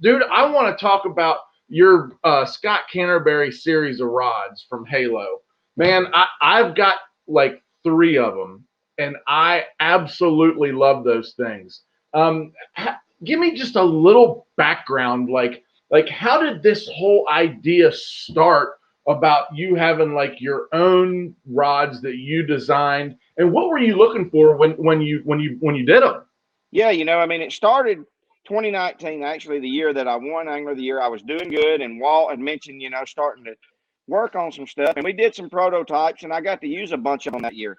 dude, I want to talk about your Scott Canterbury series of rods from Halo. Man, I've got like three of them, and I absolutely love those things. Give me just a little background, like how did this whole idea start about you having like your own rods that you designed, and what were you looking for when you did them? Yeah, I mean, it started 2019, actually, the year that I won Angler of the Year. I was doing good, and Walt had mentioned, starting to work on some stuff, and we did some prototypes, and I got to use a bunch of them that year.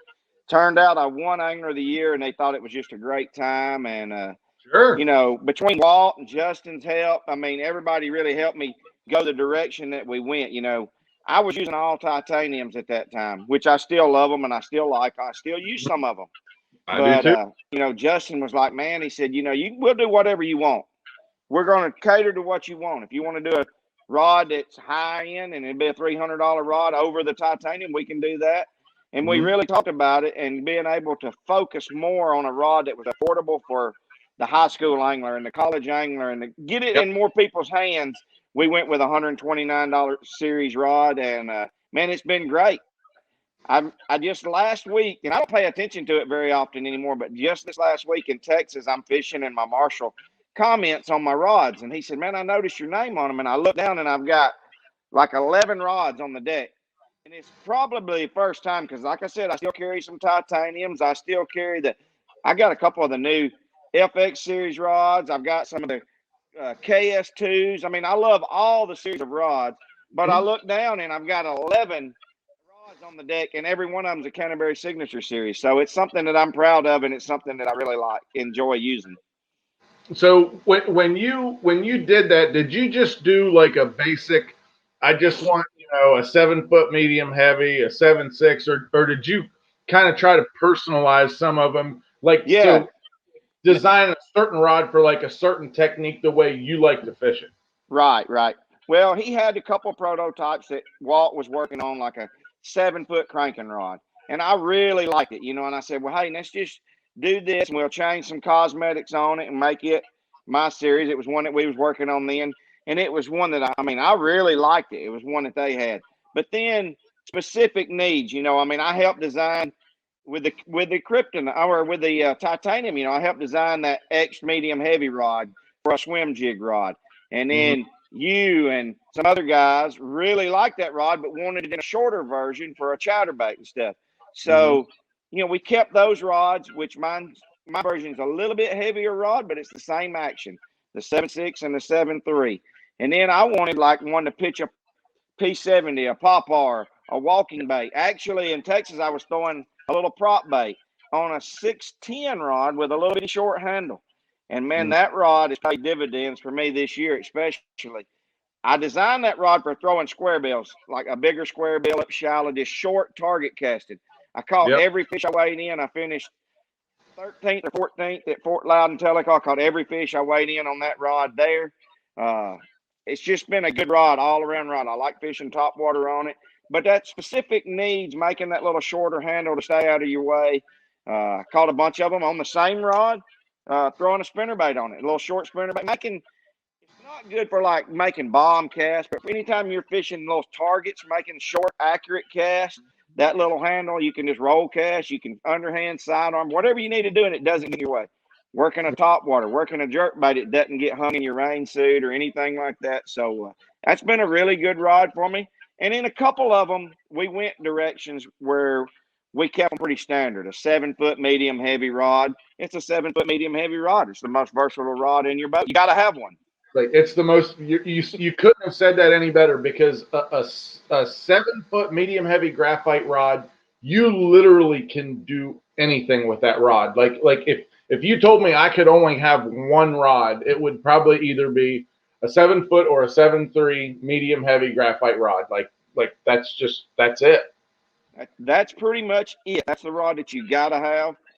Turned out I won Angler of the Year, and they thought it was just a great time. And Sure. between Walt and Justin's help, I mean, everybody really helped me go the direction that we went. I was using all titaniums at that time, which I still love them and I still like. I still use some of them. I do But too. Justin was like, man, he said, we'll do whatever you want. We're going to cater to what you want. If you want to do a rod that's high end and it'd be a $300 rod over the titanium, we can do that. And we Mhm. really talked about it and being able to focus more on a rod that was affordable for the high school angler and the college angler, and to get it Yep. in more people's hands. We went with a $129 series rod, and man, it's been great. I just last week, and I don't pay attention to it very often anymore, but just this last week in Texas, I'm fishing, and my marshal comments on my rods, and he said, "Man, I noticed your name on them," and I look down, and I've got like 11 rods on the deck, and it's probably the first time because, like I said, I still carry some titaniums. I still carry I got a couple of the new FX series rods. I've got some of the KS2s. I mean, I love all the series of rods, but I Mhm. look down and I've got 11 rods on the deck, and every one of them's a Canterbury Signature Series. So it's something that I'm proud of, and it's something that I really enjoy using. So when you did that, did you just do like a basic? I just want a 7 foot medium heavy, a 7.6, or did you kind of try to personalize some of them? Like Yeah, so, design a certain rod for like a certain technique the way you like to fish it. right, right. Well, he had a couple prototypes that Walt was working on, like a 7 foot cranking rod, and I really liked it, And I said, well, hey, let's just do this, and we'll change some cosmetics on it and make it my series. It was one that we was working on then, and it was one that I mean, I really liked it. It was one that they had, but then specific needs, I mean, I helped design with the krypton or with the titanium. I helped design that X medium heavy rod for a swim jig rod, and Mhm. then you and some other guys really liked that rod, but wanted it in a shorter version for a chatterbait and stuff. Mhm. So, we kept those rods, which my version is a little bit heavier rod, but it's the same action, the 7.6 and the 7.3. And then I wanted like one to pitch a P70, a popar, a walking bait. Actually, in Texas, I was throwing a little prop bait on a 610 rod with a little bitty short handle. And man, Mhm. that rod has paid dividends for me this year, especially. I designed that rod for throwing square bills, like a bigger square bill up shallow, just short target casted. I caught Yep. every fish I weighed in. I finished 13th or 14th at Fort Loudon Tellico. I caught every fish I weighed in on that rod there. Uh, it's just been a good rod, all around rod. I like fishing top water on it, but that specific needs making that little shorter handle to stay out of your way. Caught a bunch of them on the same rod, throwing a spinnerbait on it, a little short spinnerbait. It's not good for like making bomb casts, but anytime you're fishing those targets, making short, accurate casts, that little handle, you can just roll cast, you can underhand, sidearm, whatever you need to do, and it doesn't get in your way. Working a top water, working a jerk bait, it doesn't get hung in your rain suit or anything like that. So that's been a really good rod for me. And in a couple of them, we went directions where we kept them pretty standard. A 7 foot medium heavy rod. It's a 7 foot medium heavy rod. It's the most versatile rod in your boat. You got to have one. Like it's the most you couldn't have said that any better because a 7 foot medium heavy graphite rod, you literally can do anything with that rod. Like if you told me I could only have one rod, it would probably either be a 7 foot or a 7.3 medium heavy graphite rod. Like that's it. That's pretty much it. That's the rod that you got to have.